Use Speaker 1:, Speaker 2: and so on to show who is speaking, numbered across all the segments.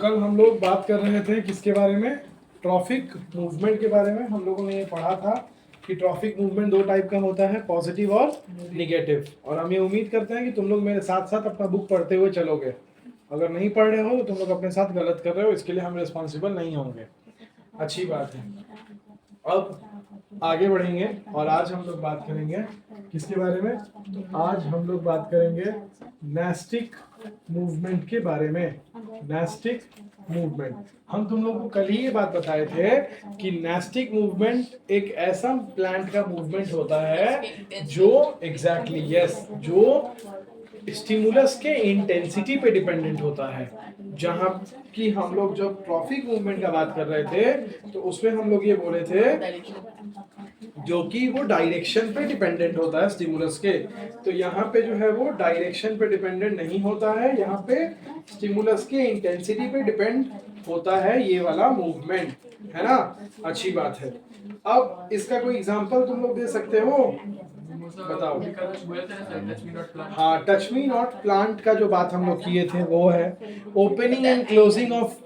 Speaker 1: कल हम लोग बात कर रहे थे किसके बारे में? ट्रॉफिक मूवमेंट के बारे में। हम लोगों ने ये पढ़ा था कि ट्रॉफिक मूवमेंट दो टाइप का होता है, पॉजिटिव और निगेटिव। और हम ये उम्मीद करते हैं कि तुम लोग मेरे साथ साथ अपना बुक पढ़ते हुए चलोगे। अगर नहीं पढ़ रहे हो तो तुम लोग अपने साथ गलत कर रहे हो, इसके लिए हम रिस्पॉन्सिबल नहीं होंगे। अच्छी बात है। अब आगे बढ़ेंगे और आज हम लोग बात करेंगे किसके बारे में? तो आज हम लोग बात करेंगे नेस्टिक मूवमेंट के बारे में। नेस्टिक मूवमेंट, हम तुम लोगों को कल ही ये बात बताए थे कि नेस्टिक मूवमेंट एक ऐसा प्लांट का मूवमेंट होता है जो एग्जैक्टली जो स्टिमुलस के इंटेंसिटी पे डिपेंडेंट होता है। जहाँ कि हम लोग जब ट्रॉफिक मूवमेंट का बात कर रहे थे तो उसमें हम लोग ये बोले थे जो कि वो डायरेक्शन पे डिपेंडेंट होता है स्टिमुलस के। तो यहाँ पे जो है वो डायरेक्शन पे डिपेंडेंट नहीं होता है, यहाँ पे स्टिमुलस के इंटेंसिटी पे डिपेंड होता है ये वाला मूवमेंट, है ना। अच्छी बात है। अब इसका कोई एग्जांपल तुम लोग दे सकते हो? बताओ। हाँ, टच मी नॉट प्लांट का जो बात हम लोग किए थे वो है ओपनिंग एंड क्लोजिंग ऑफ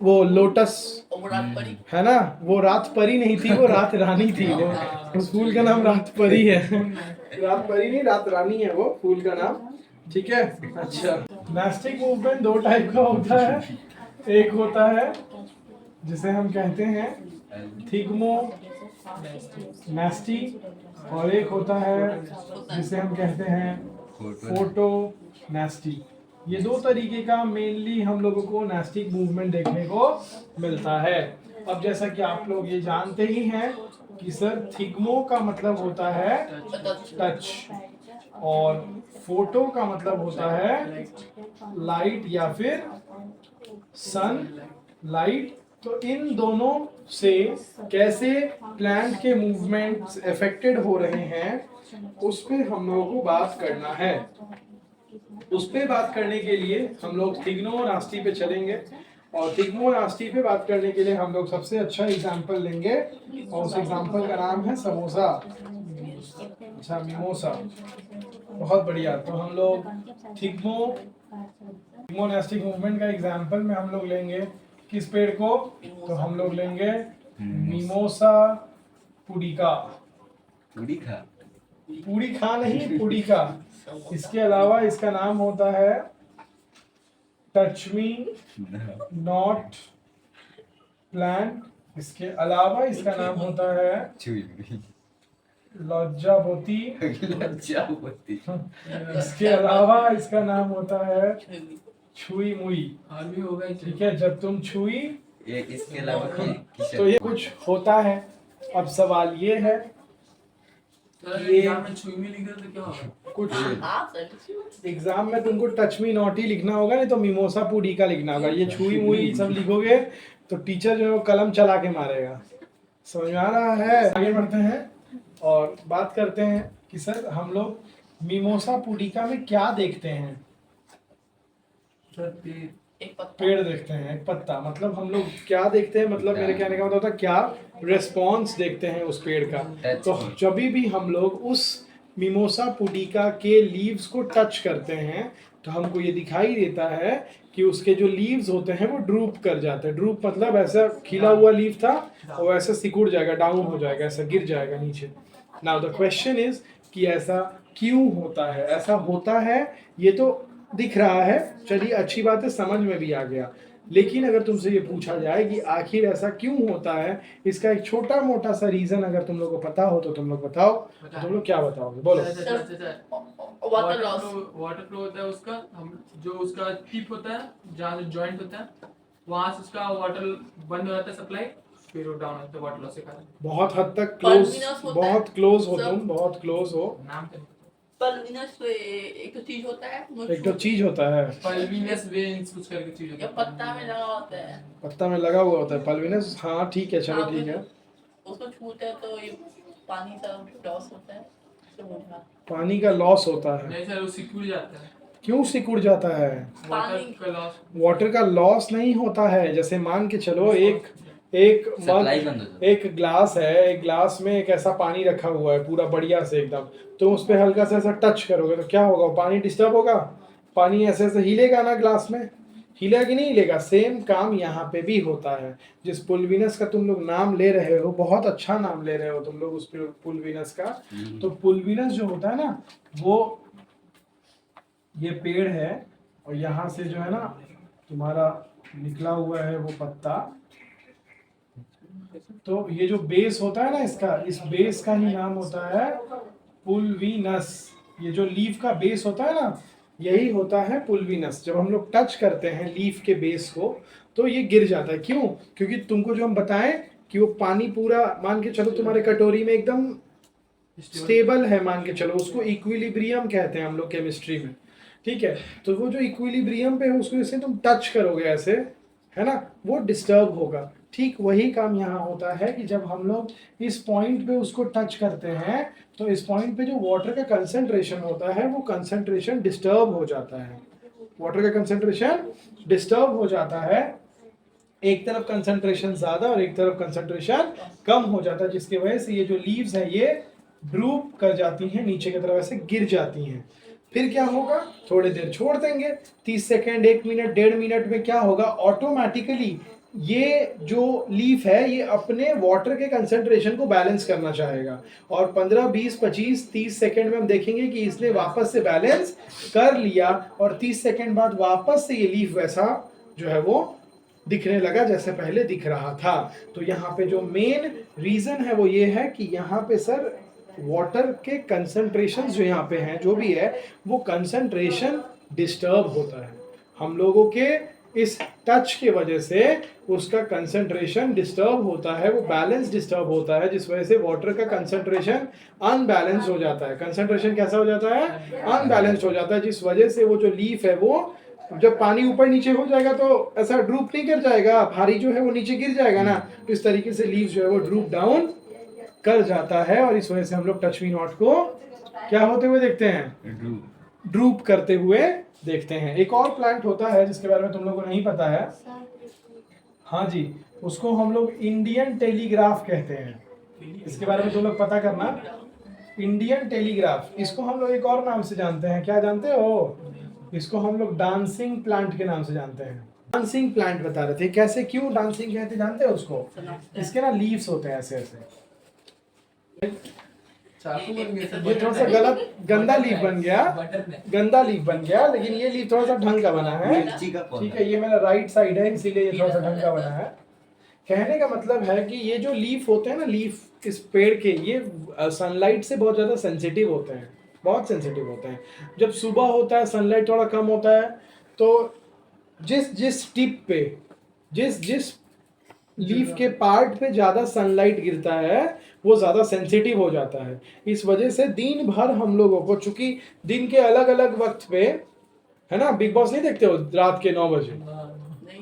Speaker 1: वो लोटस, है ना। वो रात परी नहीं थी, वो रात रानी थी। वो फूल का नाम रात परी है। रात परी नहीं, रात रानी है वो फूल का नाम। ठीक है। अच्छा, नेस्टिक मूवमेंट दो टाइप का होता है। एक होता है जिसे हम कहते हैं थिग्मो नेस्टी और एक होता है जिसे हम कहते हैं फोटो नेस्टी। ये दो तरीके का मेनली हम लोगों को नेस्टिक मूवमेंट देखने को मिलता है। अब जैसा कि आप लोग ये जानते ही हैं कि सर थिग्मो का मतलब होता है टच और फोटो का मतलब होता है लाइट या फिर सन लाइट। तो इन दोनों से कैसे प्लांट के मूवमेंट्स अफेक्टेड हो रहे हैं उस पे हम लोगों को बात करना है। उस पे बात करने के लिए हम लोग थिग्मोनास्टी पे चलेंगे और थिग्मोनास्टी पे बात करने के लिए हम लोग सबसे अच्छा एग्जांपल लेंगे और उस एग्जांपल का नाम है समोसा। अच्छा, मिमोसा। बहुत बढ़िया। तो हम लोग थिग्मोनास्टिक मूवमेंट का एग्जांपल में हम लोग लेंगे किस पेड़ को? तो हम लोग लेंगे मिमोसा पुडिका। पुडिका नहीं, पुडिका। इसके अलावा इसका नाम होता है टच मी नॉट प्लांट। इसके अलावा इसका नाम होता है लज्जावती। इसके अलावा इसका नाम होता है छुई मुई। ठीक है, जब तुम छुई
Speaker 2: इसके अलावा
Speaker 1: तो ये कुछ होता है। अब सवाल ये है ये कुछ एग्जाम में तुमको टच मी नॉट ही लिखना होगा, नहीं तो मिमोसा पुडिका लिखना होगा। ये छुई मुई सब लिखोगे तो टीचर जो है कलम चला के मारेगा। समझ में आ रहा है? आगे बढ़ते हैं और बात करते हैं कि सर हम लोग मिमोसा पुडिका में क्या देखते हैं? पेड़ देखते हैं, एक पत्ता। मतलब हम लोग क्या देखते हैं, मतलब मेरे कहने का मतलब था क्या रिस्पॉन्स देखते हैं उस पेड़ का। तो जब भी हम लोग उस मिमोसा पुडिका के लीव्स को टच करते हैं तो हमको ये दिखाई देता है कि उसके जो लीव्स होते हैं वो ड्रूप कर जाते हैं। ड्रूप मतलब ऐसा खिला हुआ लीव था और ऐसा सिकुड़ जाएगा, डाउन हो जाएगा, ऐसा गिर जाएगा नीचे। नाउ द क्वेश्चन इज कि ऐसा क्यों होता है? ऐसा होता है ये तो दिख रहा है, चलिए अच्छी बात है, समझ में भी आ गया। लेकिन अगर तुमसे ये पूछा जाए कि आखिर ऐसा क्यों होता है, इसका एक छोटा मोटा सा रीजन अगर तुम लोग को पता हो तो तुम लोग बताओ। तो तुम लोग क्या बताओगे? बोलो।
Speaker 3: वाटर फ्लो होता है उसका, हम जो उसका टिप होता है जहाँ से जॉइंट होता है वहाँ से उसका वाटर बंद हो जाता है सप्लाई, फिर वो डाउन होता है वाटर लॉस के कारण।
Speaker 1: बहुत हद तक क्लोज, बहुत क्लोज हो तुम, बहुत क्लोज हो।
Speaker 3: नाम क्या?
Speaker 4: पल्विनस एक तो चीज होता है,
Speaker 1: एक तो चीज होता है
Speaker 3: पल्विनस वेन्स कुछ करके चीज होता
Speaker 4: या
Speaker 3: है,
Speaker 4: पत्ता में लगा होता है।
Speaker 1: पत्ता में लगा हुआ होता है पल्विनस। हाँ ठीक है, चलो ठीक है।
Speaker 4: उसको छूते हैं तो ये पानी का लॉस होता है, तो मुझे
Speaker 1: पानी का लॉस होता है।
Speaker 3: नहीं सर, वो सिकुड़ जाता है।
Speaker 1: क्यों सिकुड़ जाता है?
Speaker 3: वाटर का लॉस।
Speaker 1: वाटर का लॉस नहीं होता है। जैसे मान के चलो एक मग, एक ग्लास है, एक ग्लास में एक ऐसा पानी रखा हुआ है पूरा बढ़िया से एकदम, तो उस पे हल्का सा ऐसा टच करोगे तो क्या होगा? पानी डिस्टर्ब होगा? पानी ऐसे ऐसे हिलेगा ना ग्लास में, हिला कि नहीं हिलेगा। सेम काम यहाँ पे भी होता है। जिस पुलविनस का तुम लोग नाम ले रहे हो, बहुत अच्छा नाम ले रहे हो तुम लोग उस पुलविनस का। तो पुलविनस जो होता है ना, वो ये पेड़ है और यहाँ से जो है ना तुम्हारा निकला हुआ है वो पत्ता। तो ये जो बेस होता है ना इसका, इस बेस का ही नाम होता है पुलविनस। ये जो लीफ का बेस होता है ना, यही होता है पुलविनस। जब हम लोग टच करते हैं लीफ के बेस को तो ये गिर जाता है। क्यों? क्योंकि तुमको जो हम बताएं कि वो पानी पूरा, मान के चलो तुम्हारे कटोरी में एकदम स्टेबल है, मान के चलो, उसको इक्विलिब्रियम कहते हैं हम लोग केमिस्ट्री में, ठीक है। तो वो जो इक्विलिब्रियम पे है उसको जैसे तुम टच करोगे ऐसे, है ना, वो डिस्टर्ब होगा। ठीक वही काम यहाँ होता है कि जब हम लोग इस पॉइंट पे उसको टच करते हैं तो इस पॉइंट पे जो वाटर का कंसंट्रेशन होता है वो कंसंट्रेशन डिस्टर्ब हो जाता है। वाटर का कंसंट्रेशन डिस्टर्ब हो जाता है, एक तरफ कंसंट्रेशन ज्यादा और एक तरफ कंसंट्रेशन कम हो जाता है, जिसकी वजह से ये जो लीव्स है ये ड्रूप कर जाती हैं, नीचे की तरफ ऐसे गिर जाती हैं। फिर क्या होगा, थोड़ी देर छोड़ देंगे, 30 सेकेंड, 1 मिनट, 1.5 मिनट में क्या होगा, ऑटोमेटिकली ये जो लीफ है ये अपने वाटर के कंसंट्रेशन को बैलेंस करना चाहेगा और 15, 20, 25, 30 सेकेंड में हम देखेंगे कि इसने वापस से बैलेंस कर लिया और 30 सेकेंड बाद वापस से ये लीफ वैसा जो है वो दिखने लगा जैसे पहले दिख रहा था। तो यहाँ पे जो मेन रीजन है वो ये है कि यहाँ पे सर वाटर के कंसंट्रेशन जो यहाँ पे हैं, जो भी है वो कंसंट्रेशन डिस्टर्ब होता है। हम लोगों के इस टच के वजह से उसका कंसंट्रेशन डिस्टर्ब होता है, वो बैलेंस डिस्टर्ब होता है, जिस वजह से वाटर का कंसंट्रेशन अनबैलेंस हो जाता है। कंसंट्रेशन कैसा हो जाता है, अनबैलेंस हो जाता है, जिस वजह से वो जो लीफ है वो जब पानी ऊपर नीचे हो जाएगा तो ऐसा ड्रूप नहीं कर जाएगा, भारी जो है वो नीचे गिर जाएगा ना, तो इस तरीके से लीफ जो है वो ड्रूप डाउन कर जाता है और इस वजह से हम लोग टच मी नॉट को क्या होते हुए देखते हैं, ड्रूप करते हुए देखते हैं। एक और प्लांट होता है जिसके बारे में तुम लोगों को नहीं पता है, हाँ जी, उसको हम लोग इंडियन टेलीग्राफ कहते हैं। इसके बारे में तुम लोग पता करना, इंडियन टेलीग्राफ, इसको हम लोग एक और नाम से जानते हैं, क्या जानते हो, इसको हम लोग डांसिंग प्लांट के नाम से जानते हैं। डांसिंग प्लांट बता रहे थे, कैसे, क्यों डांसिंग कहते जानते हो उसको, इसके ना लीव्स होते हैं ऐसे ऐसे।
Speaker 3: चाकू बन गया
Speaker 1: ये थोड़ा सा गलत गंदा लीफ बन गया, गंदा लीफ बन गया, लेकिन ये लीफ थोड़ा सा ढंग का बना है, ठीक है। ये मेरा राइट साइड है इसीलिए ये थोड़ा सा ढंग का बना है। कहने का मतलब है कि ये जो लीफ होते हैं ना, लीफ इस पेड़ के, ये सनलाइट से बहुत ज़्यादा सेंसिटिव होते हैं, बहुत सेंसिटिव होते हैं। जब सुबह होता है, सनलाइट थोड़ा कम होता है, तो जिस जिस टिप पे, जिस जिस लीफ के पार्ट पे ज़्यादा सनलाइट गिरता है वो ज़्यादा सेंसिटिव हो जाता है। इस वजह से दिन भर हम लोगों को, चूंकि दिन के अलग अलग वक्त पे, है ना, बिग बॉस नहीं देखते हो रात के 9 बजे,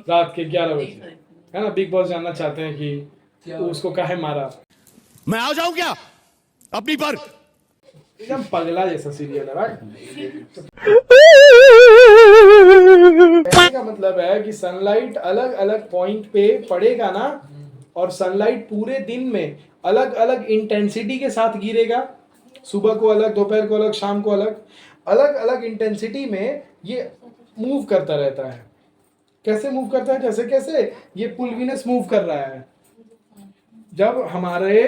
Speaker 1: रात के 11 बजे, है ना, बिग बॉस जानना चाहते हैं कि उसको काहे मारा।
Speaker 2: मैं आ जाऊं क्या अपनी पर?
Speaker 1: एकदम पगला जैसा सीरियल है भाई। कहने का मतलब है कि सनलाइट अलग अलग पॉइंट पे पड़ेगा ना, और सनलाइट पूरे दिन में अलग अलग इंटेंसिटी के साथ गिरेगा, सुबह को अलग, दोपहर को अलग, शाम को अलग, अलग अलग इंटेंसिटी में ये मूव करता रहता है। कैसे मूव करता है, जैसे कैसे ये पुलविनस मूव कर रहा है। जब हमारे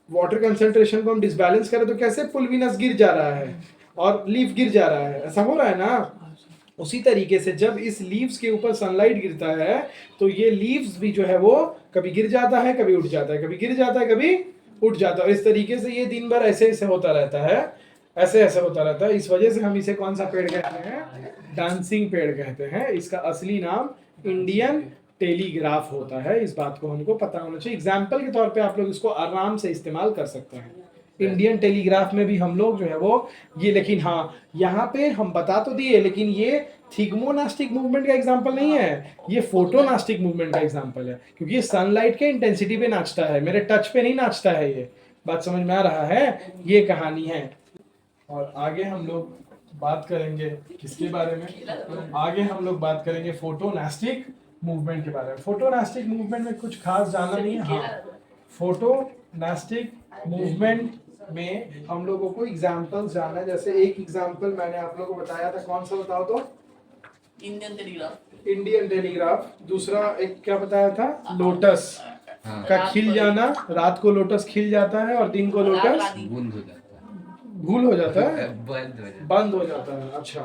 Speaker 1: वाटर कंसंट्रेशन को हम डिसबैलेंस करें तो कैसे पुलविनस गिर जा रहा है और लीफ गिर जा रहा है, ऐसा हो रहा है ना। उसी तरीके से जब इस लीव्स के ऊपर सनलाइट गिरता है तो ये लीव्स भी जो है वो कभी गिर जाता है, कभी उठ जाता है, कभी गिर जाता है, कभी उठ जाता है। इस तरीके से ये दिन भर ऐसे ऐसे होता रहता है, ऐसे ऐसे होता रहता है। इस वजह से हम इसे कौन सा पेड़ कहते हैं, डांसिंग पेड़ कहते हैं। इसका असली नाम इंडियन टेलीग्राफ होता है, इस बात को हमको पता होना चाहिए। एग्जाम्पल के तौर पे आप लोग इसको आराम से इस्तेमाल कर सकते हैं। इंडियन टेलीग्राफ में भी हम लोग जो है वो ये, लेकिन हाँ यहाँ पे हम बता तो दिए, लेकिन ये थिग्मोनास्टिक मूवमेंट का एग्जांपल नहीं है, ये फोटोनास्टिक मूवमेंट का एग्जांपल है, क्योंकि ये सनलाइट के इंटेंसिटी पे नाचता है, मेरे टच पे नहीं नाचता है। ये बात समझ में आ रहा है, ये कहानी है। और आगे हम लोग बात करेंगे किसके बारे में, आगे हम लोग बात करेंगे फोटोनास्टिक मूवमेंट के बारे में। फोटोनास्टिक मूवमेंट में कुछ खास जानना नहीं है। हाँ, फोटोनास्टिक मूवमेंट में हम लोगों को एग्जांपल्स जानना है। जैसे एक एग्जांपल मैंने आप लोगों को बताया था, कौन सा बताओ तो,
Speaker 4: इंडियन टेलीग्राफ।
Speaker 1: इंडियन टेलीग्राफ, दूसरा एक क्या बताया था, लोटस
Speaker 5: हाँ,
Speaker 1: का
Speaker 4: रात
Speaker 1: खिल
Speaker 4: को
Speaker 1: जाना, रात को लोटस खिल जाता है और दिन को
Speaker 4: रात
Speaker 1: लोटस
Speaker 4: रानी।
Speaker 5: बूंद हो जाता है,
Speaker 1: भूल हो जाता है,
Speaker 5: बंद हो जाता है।
Speaker 1: बंद हो जाता है। अच्छा,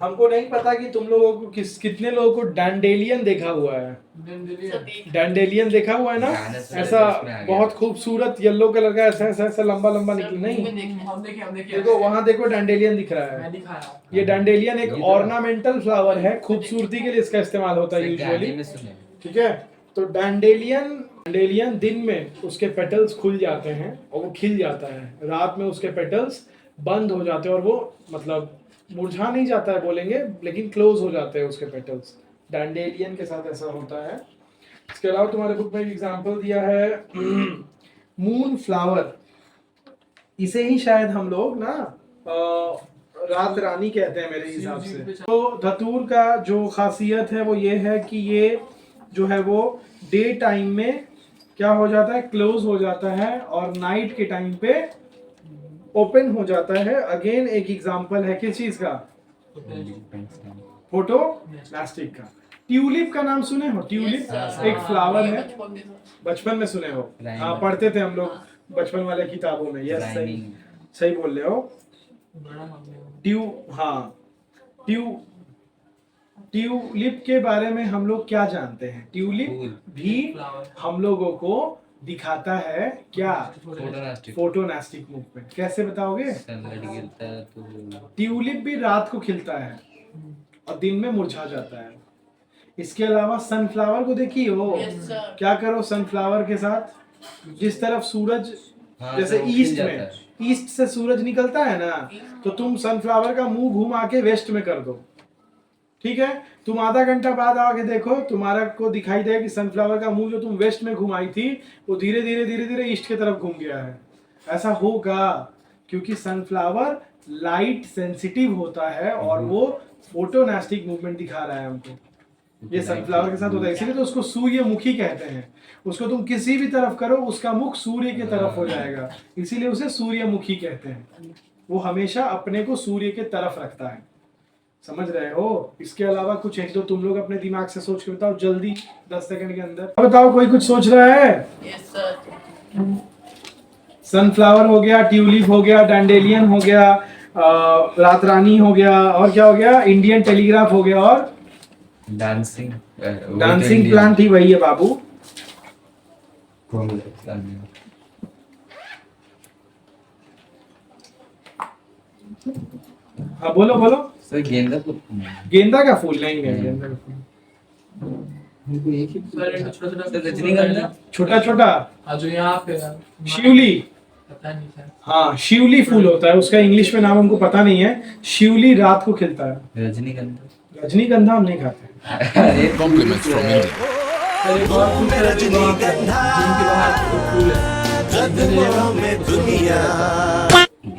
Speaker 1: हमको नहीं पता कि तुम लोगों को कितने लोगों को डैंडेलियन देखा हुआ है।
Speaker 4: सतीश
Speaker 1: डैंडेलियन देखा हुआ है ना,
Speaker 5: गाना सुना
Speaker 1: ऐसा
Speaker 5: तो उसमें आ गया।
Speaker 1: बहुत खूबसूरत येलो कलर का, ऐसा ऐसा ऐसा लंबा लंबा निकल नहीं,
Speaker 3: हम देखे
Speaker 1: देखो वहां देखो डैंडेलियन दिख रहा है।
Speaker 3: मैं दिखाया
Speaker 1: ये डैंडेलियन एक
Speaker 5: ये तो-
Speaker 1: ऑर्नामेंटल फ्लावर है, खूबसूरती के लिए इसका इस्तेमाल होता है
Speaker 5: इसे गाने
Speaker 1: यूजुअली,
Speaker 5: में सुने।
Speaker 1: ठीक है। तो डैंडेलियन दिन में उसके पेटल्स खुल जाते हैं और वो खिल जाता है, रात में उसके पेटल्स बंद हो जाते हैं और वो मतलब मुरझा नहीं जाता है बोलेंगे, लेकिन क्लोज हो जाते हैं उसके पेटल्स। डैंडेलियन के साथ ऐसा होता है। इसके अलावा तुम्हारे बुक में एग्जांपल दिया है मून फ्लावर, इसे ही शायद हम लोग ना रात रानी कहते हैं मेरे हिसाब से। तो धतूर का जो खासियत है वो ये है कि ये जो है वो डे टाइम में क्या हो जाता है, क्लोज हो जाता है, और नाइट के टाइम पे ओपन हो जाता है। अगेन एक एग्जांपल है किस चीज का, फोटो प्लास्टिक का। ट्यूलिप का नाम सुने हो, ट्यूलिप एक फ्लावर है, बचपन में सुने हो, हाँ पढ़ते थे हम लोग बचपन वाले किताबों में। यस सही सही बोल रहे हो। ट्यूलिप के बारे में हम लोग क्या जानते हैं, ट्यूलिप भी हम लोगों को दिखाता है क्या, फोटोनेस्टिक मूवमेंट। कैसे बताओगे,
Speaker 5: सनलाइट गिरता है तो
Speaker 1: ट्यूलिप भी रात को खिलता है और दिन में मुरझा जाता है। इसके अलावा सनफ्लावर को देखिए हो, क्या करो सनफ्लावर के साथ, जिस तरफ सूरज
Speaker 5: हाँ,
Speaker 1: जैसे
Speaker 5: तो वो
Speaker 1: ईस्ट
Speaker 5: खिल
Speaker 1: में,
Speaker 5: जाता है।
Speaker 1: ईस्ट से सूरज निकलता है ना, तो तुम सनफ्लावर का मुंह घुमा के वेस्ट में कर दो, ठीक है। तुम आधा घंटा बाद आके देखो, तुम्हारा को दिखाई देगा कि सनफ्लावर का मुंह जो तुम वेस्ट में घुमाई थी वो धीरे धीरे धीरे धीरे ईस्ट की तरफ घूम गया है। ऐसा होगा क्योंकि सनफ्लावर लाइट सेंसिटिव होता है और वो फोटोनेस्टिक मूवमेंट दिखा रहा है हमको। ये सनफ्लावर के साथ होता है, इसीलिए तो उसको सूर्यमुखी कहते हैं। उसको तुम किसी भी तरफ करो उसका मुख सूर्य की तरफ हो जाएगा, इसीलिए उसे सूर्यमुखी कहते हैं। वो हमेशा अपने को सूर्य के तरफ रखता है, समझ रहे हो। इसके अलावा कुछ एक दो तुम लोग अपने दिमाग से सोच के बताओ जल्दी, 10 सेकंड के अंदर बताओ। कोई कुछ सोच रहा है?
Speaker 4: Yes sir.
Speaker 1: सनफ्लावर हो गया, ट्यूलिप हो गया, डैंडेलियन हो गया, रात रानी हो गया, और क्या हो गया, इंडियन टेलीग्राफ हो गया, और डांसिंग प्लांट ही वही है बाबू। हाँ बोलो बोलो।
Speaker 5: सर गेंदा फूल,
Speaker 1: गेंदा का फूल नहीं है, गेंदा का फूल
Speaker 5: रजनीगंधा,
Speaker 1: छोटा छोटा
Speaker 3: जो यहाँ पे
Speaker 1: शिवली,
Speaker 3: पता नहीं सर।
Speaker 1: हाँ शिवली फूल होता है, उसका इंग्लिश में नाम हमको पता नहीं है। शिवली रात को खिलता है।
Speaker 5: रजनीगंधा,
Speaker 1: रजनीगंधा हम नहीं खाते।
Speaker 2: Compliments from India.
Speaker 3: सर एक और फूल है जो वहाँ पे है, जिनके बाहर फूल है।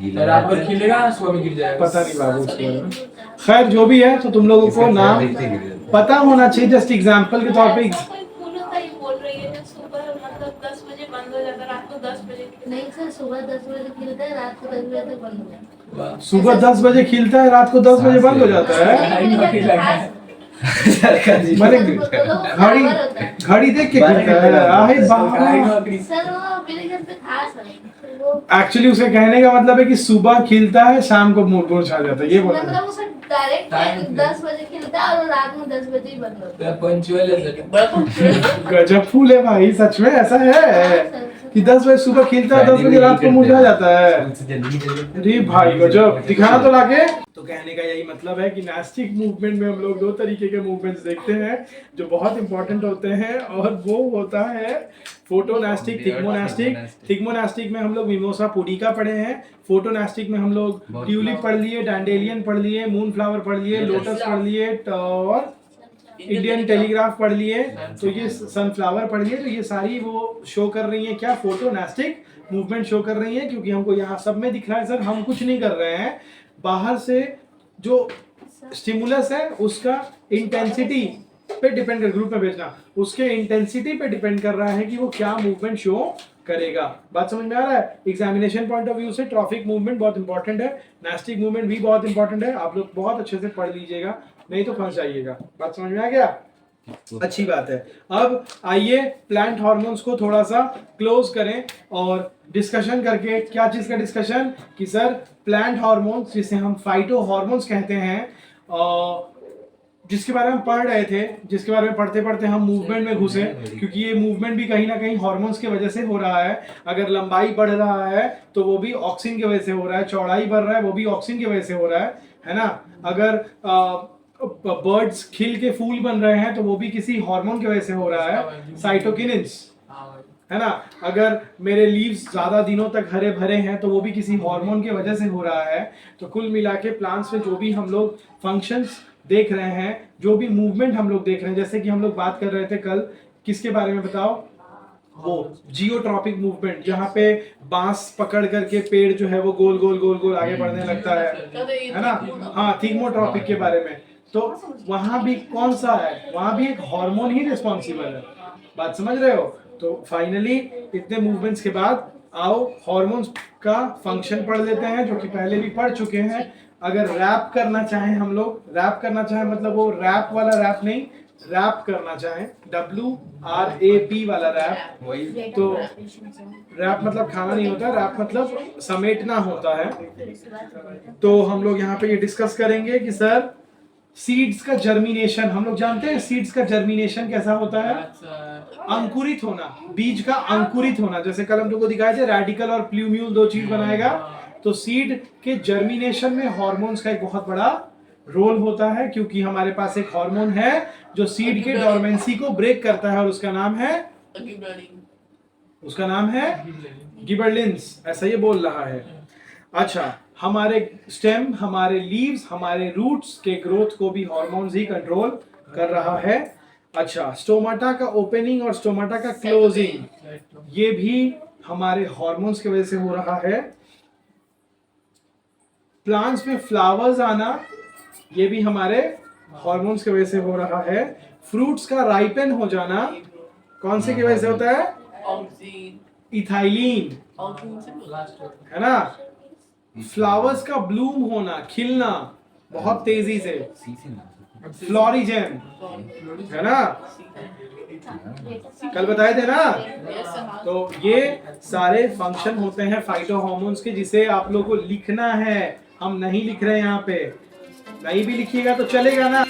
Speaker 5: गीला
Speaker 3: रात भर खिलेगा, सुबह में गिर जाएगा।
Speaker 1: पता नहीं बाबू उसके बारे में। खैर जो भी है, तो तुम लोगों को नाम पता होना चाहिए, जस्ट एग्जाम्पल के तौर पे।
Speaker 6: ऐसा कोई फूल होता है, बोल रही है सुबह मतलब 10 बजे बंद हो जाता है, रात को 10 बजे
Speaker 7: नहीं सर, सुबह 10 बजे खिलता है, रात को 10 बजे तक बंद हो जाता है।
Speaker 1: सुबह 10 बजे खिलता है, रात को 10 बजे बंद हो जाता है। मैंने घड़ी घड़ी देख के खिलता है। आहे बाबा,
Speaker 7: सर वो मेरे घर पे था सर, वो
Speaker 1: एक्चुअली उसे कहने का मतलब है कि सुबह खिलता है, शाम को मुरझा जाता है, ये बोला है।
Speaker 7: मतलब उसे डायरेक्ट 10 बजे खिलता है और रात में 10 बजे ही बंद होता है।
Speaker 3: पंचुअल है सर।
Speaker 4: बड़ा खूबसूरत
Speaker 1: गजब फूल है भाई, सच में ऐसा है कि 10 बजे सुबह खिलता है, 10 बजे रात को मुरझा जाता है। अरे भाई गजब, दिखाना तो लाके। तो कहने का यही मतलब है कि नास्टिक मूवमेंट में हम लोग दो तरीके के मूवमेंट्स देखते हैं जो बहुत इंपॉर्टेंट होते हैं, और वो होता है फोटोनास्टिक, थिग्मोनास्टिक। थिग्मोनास्टिक में हम लोग मिमोसा पुडिका पढ़े हैं, फोटोनास्टिक में हम लोग ट्यूलिप पढ़ लिए, डैंडेलियन पढ़ लिए, मून फ्लावर पढ़ लिए, लोटस पढ़ लिए, और इंडियन टेलीग्राफ पढ़ लिए, तो ये सनफ्लावर पढ़ लिए। तो ये सारी वो शो कर रही है क्या, फोटोनास्टिक मूवमेंट शो कर रही है, क्योंकि हमको यहाँ सब में दिख रहा है सर, हम कुछ नहीं कर रहे हैं। बाहर से जो स्टिमुलस है उसका इंटेंसिटी पे डिपेंड कर, ग्रुप में भेजना, उसके इंटेंसिटी पे डिपेंड कर रहा है कि वो क्या मूवमेंट शो करेगा। बात समझ में आ रहा है? एग्जामिनेशन पॉइंट ऑफ व्यू से ट्रॉफिक मूवमेंट बहुत इंपॉर्टेंट है, नास्टिक मूवमेंट भी बहुत इंपॉर्टेंट है। आप लोग बहुत अच्छे से पढ़ लीजिएगा, नहीं तो फंस जाइएगा। बात समझ में आ गया? अच्छी बात है। अब आइए प्लांट हार्मोन्स को थोड़ा सा क्लोज करें और डिस्कशन करके, क्या चीज का डिस्कशन कि सर प्लांट हार्मोन्स जिसे हम फाइटो हार्मोन्स कहते हैं, जिसके बारे में पढ़ रहे थे, जिसके बारे में पढ़ते पढ़ते हम मूवमेंट में घुसे, क्योंकि ये मूवमेंट भी कहीं ना कहीं हार्मोन्स की वजह से हो रहा है। अगर लंबाई बढ़ रहा है तो वो भी ऑक्सिन की वजह से हो रहा है, चौड़ाई बढ़ रहा है वो भी ऑक्सिन की वजह से हो रहा है ना। अगर बर्ड्स खिल के फूल बन रहे हैं तो वो भी किसी हार्मोन की वजह से हो रहा है, साइटोकिनिन्स, है ना। अगर मेरे लीव्स ज्यादा दिनों तक हरे भरे हैं तो वो भी किसी हार्मोन की वजह से हो रहा है। तो कुल मिला के प्लांट्स में जो भी हम लोग फंक्शंस देख रहे हैं, जो भी मूवमेंट हम लोग देख रहे हैं, जैसे कि हम लोग बात कर रहे थे कल किसके बारे में बताओ, वो जियोट्रॉपिक मूवमेंट, जहाँ पे बांस पकड़ करके पेड़ जो है वो गोल गोल गोल गोल आगे बढ़ने लगता है ना। हाँ, थीमोट्रॉपिक के बारे में। तो वहां भी कौन सा है, वहां भी एक हार्मोन ही रिस्पॉन्सिबल है। बात समझ रहे हो? तो फाइनली इतने मूवमेंट्स के बाद आओ हार्मोन्स का फंक्शन पढ़ लेते हैं, जो कि पहले भी पढ़ चुके हैं। अगर रैप करना चाहें हम लोग, रैप करना चाहें मतलब वो रैप वाला रैप नहीं, रैप करना चाहें, WRAP वाला रैप,
Speaker 5: वही
Speaker 1: तो रैप मतलब खाना नहीं होता, रैप मतलब समेटना होता है। तो हम लोग यहाँ पे ये डिस्कस करेंगे कि सर सीड्स का जर्मिनेशन, हम लोग जानते हैं सीड्स का जर्मिनेशन कैसा होता है, अंकुरित होना, बीज का अंकुरित होना। जैसे कल हम लोग को दिखाए थे रेडिकल और प्लूम्यूल दो चीज बनाएगा, तो सीड के जर्मिनेशन में हार्मोन्स का एक बहुत बड़ा रोल होता है, क्योंकि हमारे पास एक हार्मोन है जो सीड के डोरमेंसी को ब्रेक करता है और उसका नाम है गिबरलिंस, ऐसा ये बोल रहा है। अच्छा, हमारे स्टेम, हमारे लीव्स, हमारे रूट्स के ग्रोथ को भी हार्मोन्स ही कंट्रोल कर रहा है। अच्छा, स्टोमाटा का ओपनिंग और स्टोमाटा का क्लोजिंग, ये भी हमारे हार्मोन्स की वजह से हो रहा है। प्लांट्स में फ्लावर्स आना, ये भी हमारे हार्मोन्स की वजह से हो रहा है। फ्रूट्स का राइपन हो जाना कौन से की वजह से होता है, इथाइलिन, है ना। फ्लावर्स का ब्लूम होना, खिलना बहुत तेजी से, फ्लोरिजेन, है ना, कल बताए थे ना। तो ये सारे फंक्शन होते हैं फाइटो हार्मोन्स के, जिसे आप लोगों को लिखना है। हम नहीं लिख रहे हैं यहाँ पे, नहीं भी लिखिएगा तो चलेगा ना।